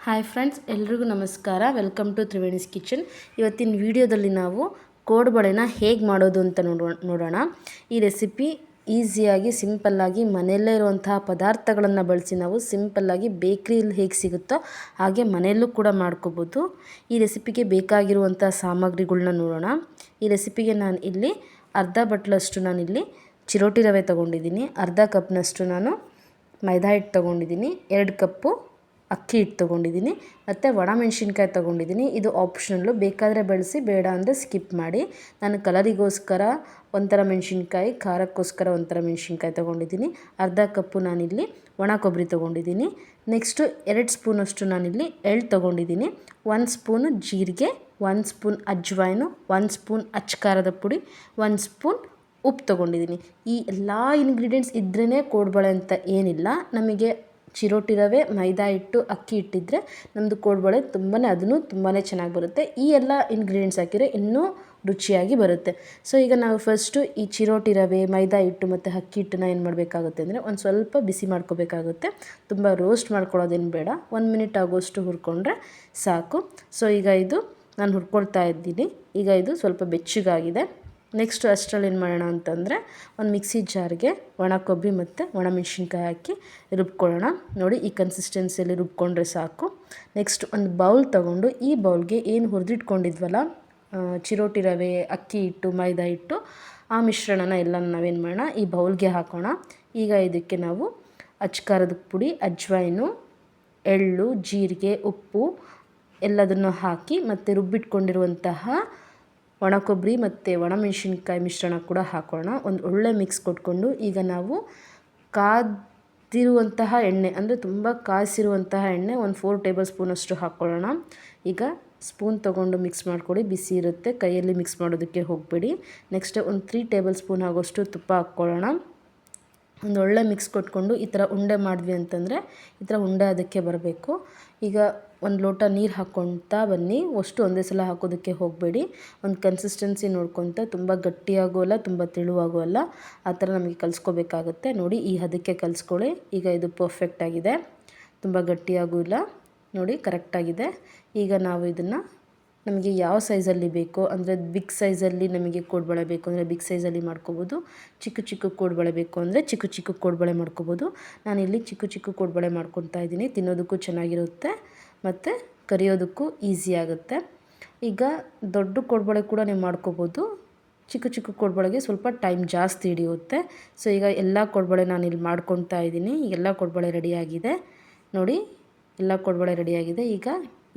Hi friends, ಎಲ್ರಿಗೂ ನಮಸ್ಕಾರ. Welcome to Triveni's kitchen. ಇವತ್ತಿನ ವಿಡಿಯೋದಲ್ಲಿ ನಾವು ಕೋಡುಬಳೆನ ಹೇಗೆ ಮಾಡೋದು ಅಂತ ನೋಡೋಣ. ಈ ರೆಸಿಪಿ ಈಸಿಯಾಗಿ ಸಿಂಪಲ್ಲಾಗಿ ಮನೆಯಲ್ಲೇ ಇರುವಂತಹ ಪದಾರ್ಥಗಳನ್ನು ಬಳಸಿ ನಾವು ಸಿಂಪಲ್ಲಾಗಿ ಬೇಕ್ರಿಯಲ್ಲಿ ಹೇಗೆ ಸಿಗುತ್ತೋ ಹಾಗೆ ಮನೆಯಲ್ಲೂ ಕೂಡ ಮಾಡ್ಕೋಬೋದು. ಈ ರೆಸಿಪಿಗೆ ಬೇಕಾಗಿರುವಂಥ ಸಾಮಗ್ರಿಗಳನ್ನ ನೋಡೋಣ. ಈ ರೆಸಿಪಿಗೆ ನಾನು ಇಲ್ಲಿ ಅರ್ಧ ಬಟ್ಲಷ್ಟು ನಾನಿಲ್ಲಿ ಚಿರೋಟಿ ರವೆ ತೊಗೊಂಡಿದ್ದೀನಿ, ಅರ್ಧ ಕಪ್ನಷ್ಟು ನಾನು ಮೈದಾ ಹಿಟ್ಟು ತೊಗೊಂಡಿದ್ದೀನಿ, 2 ಕಪ್ಪು ಅಕ್ಕಿ ಹಿಟ್ಟು ತೊಗೊಂಡಿದ್ದೀನಿ ಮತ್ತು ಒಣಮೆಣ್ಸಿನ್ಕಾಯಿ ತೊಗೊಂಡಿದ್ದೀನಿ. ಇದು ಆಪ್ಷನಲ್ಲು, ಬೇಕಾದರೆ ಬಳಸಿ, ಬೇಡ ಅಂದರೆ ಸ್ಕಿಪ್ ಮಾಡಿ. ನಾನು ಕಲರಿಗೋಸ್ಕರ ಒಂಥರ ಮೆಣಸಿನ್ಕಾಯಿ, ಖಾರಕ್ಕೋಸ್ಕರ ಒಂಥರ ಮೆಣಸಿನ್ಕಾಯಿ ತೊಗೊಂಡಿದ್ದೀನಿ. ಅರ್ಧ ಕಪ್ಪು ನಾನಿಲ್ಲಿ ಒಣ ಕೊಬ್ಬರಿ ತೊಗೊಂಡಿದ್ದೀನಿ. ನೆಕ್ಸ್ಟು 2 ಸ್ಪೂನಷ್ಟು ನಾನಿಲ್ಲಿ ಎಳ್ಳು ತೊಗೊಂಡಿದ್ದೀನಿ, 1 ಸ್ಪೂನು ಜೀರಿಗೆ, 1 ಸ್ಪೂನ್ ಅಜ್ವಾಯಿನು, 1 ಸ್ಪೂನ್ ಅಚ್ಚ ಪುಡಿ, 1 ಸ್ಪೂನ್ ಉಪ್ಪು ತೊಗೊಂಡಿದ್ದೀನಿ. ಈ ಎಲ್ಲ ಇಂಗ್ರೀಡಿಯೆಂಟ್ಸ್ ಇದ್ರೇ ಕೋಡುಬಳೆ ಅಂತ ಏನಿಲ್ಲ. ನಮಗೆ ಚಿರೋಟಿ ರವೆ, ಮೈದಾ ಹಿಟ್ಟು, ಅಕ್ಕಿ ಹಿಟ್ಟಿದ್ರೆ ನಮ್ಮದು ಕೋಡುಬಳೆ ಅದನ್ನು ತುಂಬಾ ಚೆನ್ನಾಗಿ ಬರುತ್ತೆ. ಈ ಎಲ್ಲ ಇಂಗ್ರೀಡಿಯೆಂಟ್ಸ್ ಹಾಕಿದರೆ ಇನ್ನೂ ರುಚಿಯಾಗಿ ಬರುತ್ತೆ. ಸೊ ಈಗ ನಾವು ಫಸ್ಟು ಈ ಚಿರೋಟಿ ರವೆ, ಮೈದಾ ಹಿಟ್ಟು ಮತ್ತು ಅಕ್ಕಿ ಹಿಟ್ಟನ್ನ ಏನು ಮಾಡಬೇಕಾಗುತ್ತೆ ಅಂದರೆ ಒಂದು ಸ್ವಲ್ಪ ಬಿಸಿ ಮಾಡ್ಕೋಬೇಕಾಗುತ್ತೆ. ತುಂಬ ರೋಸ್ಟ್ ಮಾಡ್ಕೊಳ್ಳೋದೇನು ಬೇಡ, 1 ಮಿನಿಟ್ ಆಗೋಷ್ಟು ಹುರ್ಕೊಂಡ್ರೆ ಸಾಕು. ಸೊ ಈಗ ಇದು ನಾನು ಹುರ್ಕೊಳ್ತಾ ಇದ್ದೀನಿ. ಈಗ ಇದು ಸ್ವಲ್ಪ ಬೆಚ್ಚಗಾಗಿದೆ. ನೆಕ್ಸ್ಟ್ ಅಷ್ಟರಲ್ಲಿ ಏನು ಮಾಡೋಣ ಅಂತಂದರೆ ಒಂದು ಮಿಕ್ಸಿ ಜಾರ್ಗೆ ಒಣ ಕೊಬ್ಬರಿ ಮತ್ತು ಒಣಮೆಣ್ಸಿನ್ಕಾಯಿ ಹಾಕಿ ರುಬ್ಕೊಳ್ಳೋಣ. ನೋಡಿ, ಈ ಕನ್ಸಿಸ್ಟೆನ್ಸಿಯಲ್ಲಿ ರುಬ್ಕೊಂಡ್ರೆ ಸಾಕು. ನೆಕ್ಸ್ಟ್ ಒಂದು ಬೌಲ್ ತೊಗೊಂಡು ಈ ಬೌಲ್ಗೆ ಏನು ಹುರಿದಿಟ್ಕೊಂಡಿದ್ವಲ್ಲ ಚಿರೋಟಿ ರವೆ, ಅಕ್ಕಿ ಹಿಟ್ಟು, ಮೈದಾ ಹಿಟ್ಟು, ಆ ಮಿಶ್ರಣನ ಎಲ್ಲ ನಾವೇನು ಮಾಡೋಣ, ಈ ಬೌಲ್ಗೆ ಹಾಕೋಣ. ಈಗ ಇದಕ್ಕೆ ನಾವು ಅಚ್ಚ ಪುಡಿ, ಅಜ್ವಾಯಿನು, ಎಳ್ಳು, ಜೀರಿಗೆ, ಉಪ್ಪು ಎಲ್ಲದನ್ನು ಹಾಕಿ ಮತ್ತು ರುಬ್ಬಿಟ್ಕೊಂಡಿರುವಂತಹ ಒಣ ಕೊಬ್ಬರಿ ಮತ್ತು ಒಣಮೆಣ್ಸಿನ್ಕಾಯಿ ಮಿಶ್ರಣ ಕೂಡ ಹಾಕೋಣ. ಒಂದು ಒಳ್ಳೆ ಮಿಕ್ಸ್ ಕೊಟ್ಕೊಂಡು ಈಗ ನಾವು ಕಾದಿರುವಂತಹ ಎಣ್ಣೆ, ಅಂದರೆ ತುಂಬ ಕಾಯಿಸಿರುವಂತಹ ಎಣ್ಣೆ ಒಂದು 4 ಟೇಬಲ್ ಸ್ಪೂನಷ್ಟು ಹಾಕ್ಕೊಳ್ಳೋಣ. ಈಗ ಸ್ಪೂನ್ ತೊಗೊಂಡು ಮಿಕ್ಸ್ ಮಾಡ್ಕೊಳ್ಳಿ, ಬಿಸಿ ಇರುತ್ತೆ, ಕೈಯಲ್ಲಿ ಮಿಕ್ಸ್ ಮಾಡೋದಕ್ಕೆ ಹೋಗಬೇಡಿ. ನೆಕ್ಸ್ಟ್ ಒಂದು 3 ಟೇಬಲ್ ಸ್ಪೂನ್ ಆಗೋಷ್ಟು ತುಪ್ಪ ಹಾಕ್ಕೊಳ್ಳೋಣ. ಒಂದು ಒಳ್ಳೆ ಮಿಕ್ಸ್ ಕೊಟ್ಕೊಂಡು ಈ ಥರ ಉಂಡೆ ಮಾಡಿದ್ವಿ ಅಂತಂದರೆ ಈ ಥರ ಉಂಡೆ ಅದಕ್ಕೆ ಬರಬೇಕು. ಈಗ ಒಂದು ಲೋಟ ನೀರು ಹಾಕ್ಕೊಳ್ತಾ ಬನ್ನಿ, ಅಷ್ಟು ಒಂದೇ ಸಲ ಹಾಕೋದಕ್ಕೆ ಹೋಗಬೇಡಿ. ಒಂದು ಕನ್ಸಿಸ್ಟೆನ್ಸಿ ನೋಡ್ಕೊತ, ತುಂಬ ಗಟ್ಟಿಯಾಗೂ ಅಲ್ಲ, ತುಂಬ ತೆಳುವಾಗೂ ಅಲ್ಲ, ಆ ಥರ ನಮಗೆ ಕಲಿಸ್ಕೋಬೇಕಾಗುತ್ತೆ. ನೋಡಿ, ಈ ಹದಕ್ಕೆ ಕಲಿಸ್ಕೊಳ್ಳಿ. ಈಗ ಇದು ಪರ್ಫೆಕ್ಟಾಗಿದೆ, ತುಂಬ ಗಟ್ಟಿಯಾಗೂ ಇಲ್ಲ, ನೋಡಿ ಕರೆಕ್ಟಾಗಿದೆ. ಈಗ ನಾವು ಇದನ್ನು ನಮಗೆ ಯಾವ ಸೈಜಲ್ಲಿ ಬೇಕೋ, ಅಂದರೆ ಬಿಗ್ ಸೈಜಲ್ಲಿ ನಮಗೆ ಕೋಡುಬಳೆ ಬೇಕು ಅಂದರೆ ಬಿಗ್ ಸೈಜಲ್ಲಿ ಮಾಡ್ಕೋಬೋದು, ಚಿಕ್ಕ ಚಿಕ್ಕ ಕೋಡುಬಳೆ ಬೇಕು ಅಂದರೆ ಚಿಕ್ಕ ಚಿಕ್ಕ ಕೋಡುಬಳೆ ಮಾಡ್ಕೋಬೋದು. ನಾನಿಲ್ಲಿ ಚಿಕ್ಕ ಚಿಕ್ಕ ಕೋಡುಬಳೆ ಮಾಡ್ಕೊತಾ ಇದ್ದೀನಿ. ತಿನ್ನೋದಕ್ಕೂ ಚೆನ್ನಾಗಿರುತ್ತೆ ಮತ್ತು ಕರಿಯೋದಕ್ಕೂ ಈಸಿ ಆಗುತ್ತೆ. ಈಗ ದೊಡ್ಡ ಕೋಡುಬಳೆ ಕೂಡ ನೀವು ಮಾಡ್ಕೋಬೋದು. ಚಿಕ್ಕ ಚಿಕ್ಕ ಕೋಡುಬಳೆಗೆ ಸ್ವಲ್ಪ ಟೈಮ್ ಜಾಸ್ತಿ ಹಿಡಿಯುತ್ತೆ. ಸೊ ಈಗ ಎಲ್ಲ ಕೋಡುಬಳೆ ನಾನಿಲ್ಲಿ ಮಾಡ್ಕೊತಾ ಇದ್ದೀನಿ. ಎಲ್ಲ ಕೋಡುಬಳೆ ರೆಡಿಯಾಗಿದೆ. ನೋಡಿ, ಎಲ್ಲ ಕೋಡುಬಳೆ ರೆಡಿಯಾಗಿದೆ. ಈಗ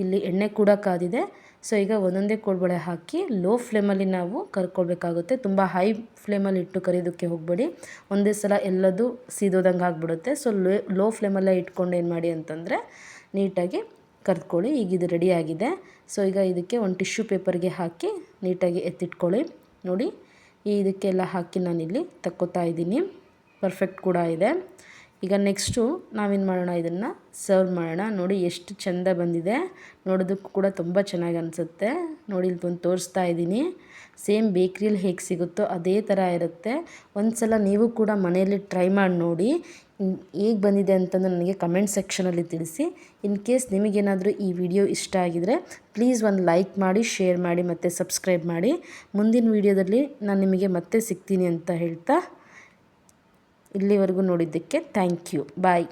ಇಲ್ಲಿ ಎಣ್ಣೆ ಕೂಡ ಕಾದಿದೆ. ಸೊ ಈಗ ಒಂದೊಂದೇ ಕೋಡುಬಳೆ ಹಾಕಿ ಲೋ ಫ್ಲೇಮಲ್ಲಿ ನಾವು ಕರ್ಕೊಳ್ಬೇಕಾಗುತ್ತೆ. ತುಂಬ ಹೈ ಫ್ಲೇಮಲ್ಲಿ ಇಟ್ಟು ಕರಿಯೋದಕ್ಕೆ ಹೋಗಬೇಡಿ, ಒಂದೇ ಸಲ ಎಲ್ಲದು ಸೀದೋದಂಗೆ ಆಗಿಬಿಡುತ್ತೆ. ಸೊ ಲೋ ಫ್ಲೇಮಲ್ಲೇ ಇಟ್ಕೊಂಡು ಏನು ಮಾಡಿ ಅಂತಂದರೆ ನೀಟಾಗಿ ಕರ್ಕೊಳ್ಳಿ. ಈಗ ಇದು ರೆಡಿಯಾಗಿದೆ. ಸೊ ಈಗ ಇದಕ್ಕೆ ಒಂದು ಟಿಶ್ಯೂ ಪೇಪರ್ಗೆ ಹಾಕಿ ನೀಟಾಗಿ ಎತ್ತಿಟ್ಕೊಳ್ಳಿ. ನೋಡಿ, ಇದಕ್ಕೆಲ್ಲ ಹಾಕಿ ನಾನಿಲ್ಲಿ ತಕ್ಕೋತಾ ಇದ್ದೀನಿ. ಪರ್ಫೆಕ್ಟ್ ಕೂಡ ಇದೆ. ಈಗ ನೆಕ್ಸ್ಟು ನಾವೇನು ಮಾಡೋಣ, ಇದನ್ನು ಸರ್ವ್ ಮಾಡೋಣ. ನೋಡಿ ಎಷ್ಟು ಚೆಂದ ಬಂದಿದೆ, ನೋಡೋದಕ್ಕೂ ಕೂಡ ತುಂಬ ಚೆನ್ನಾಗಿ ಅನಿಸುತ್ತೆ. ನೋಡಿ, ಇಲ್ಲಿ ಒಂದು ತೋರಿಸ್ತಾ ಇದ್ದೀನಿ. ಸೇಮ್ ಬೇಕ್ರಿಯಲ್ಲಿ ಹೇಗೆ ಸಿಗುತ್ತೋ ಅದೇ ಥರ ಇರುತ್ತೆ. ಒಂದು ಸಲ ನೀವು ಕೂಡ ಮನೆಯಲ್ಲಿ ಟ್ರೈ ಮಾಡಿ ನೋಡಿ, ಹೇಗೆ ಬಂದಿದೆ ಅಂತಂದು ನನಗೆ ಕಮೆಂಟ್ ಸೆಕ್ಷನಲ್ಲಿ ತಿಳಿಸಿ. ಇನ್ ಕೇಸ್ ನಿಮಗೇನಾದರೂ ಈ ವಿಡಿಯೋ ಇಷ್ಟ ಆಗಿದರೆ ಪ್ಲೀಸ್ ಒಂದು ಲೈಕ್ ಮಾಡಿ, ಶೇರ್ ಮಾಡಿ ಮತ್ತು ಸಬ್ಸ್ಕ್ರೈಬ್ ಮಾಡಿ. ಮುಂದಿನ ವಿಡಿಯೋದಲ್ಲಿ ನಾನು ನಿಮಗೆ ಮತ್ತೆ ಸಿಗ್ತೀನಿ ಅಂತ ಹೇಳ್ತಾ, ಇಲ್ಲಿವರೆಗೂ ನೋಡಿದ್ದಕ್ಕೆ ಥ್ಯಾಂಕ್ ಯು. ಬಾಯ್.